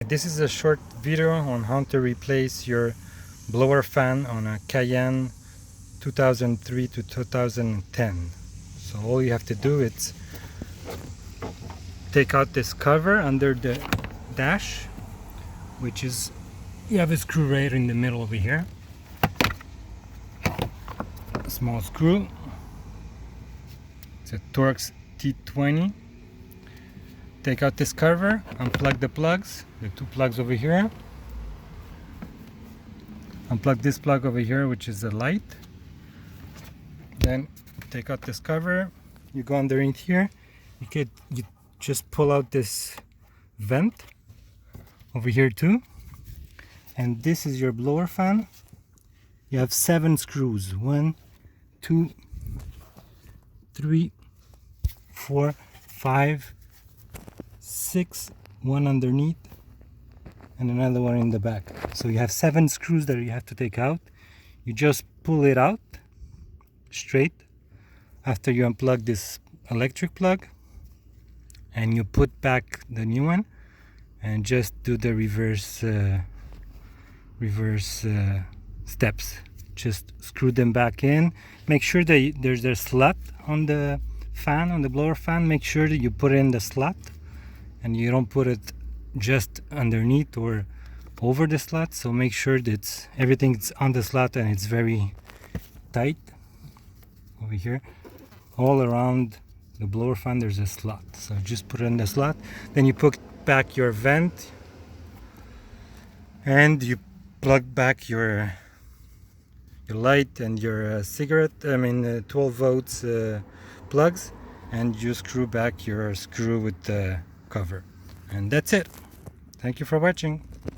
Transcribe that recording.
This is a short video on how to replace your blower fan on a Cayenne 2003 to 2010. So all you have to do is take out this cover under the dash, which is, you have a screw right in the middle over here, a small screw. It's a Touareg T20. Take out this cover, unplug the plugs, the two plugs over here. Unplug this plug over here, which is the light. Then take out this cover, you go underneath here, you just pull out this vent over here too. And this is your blower fan. You have 7 screws. 1, 2, 3, 4, 5, 6, one underneath and another one in the back. So you have 7 screws that you have to take out. You just pull it out straight after you unplug this electric plug, and you put back the new one and just do the reverse steps. Just screw them back in. Make sure that there's a slot on the fan, on the blower fan. Make sure that you put in the slot and you don't put it just underneath or over the slot. So make sure that everything's on the slot and it's very tight. Over here, all around the blower fan, there's a slot. So just put it in the slot. Then you put back your vent and you plug back your light and your 12 volts plugs, and you screw back your screw with the cover. And that's it. Thank you for watching.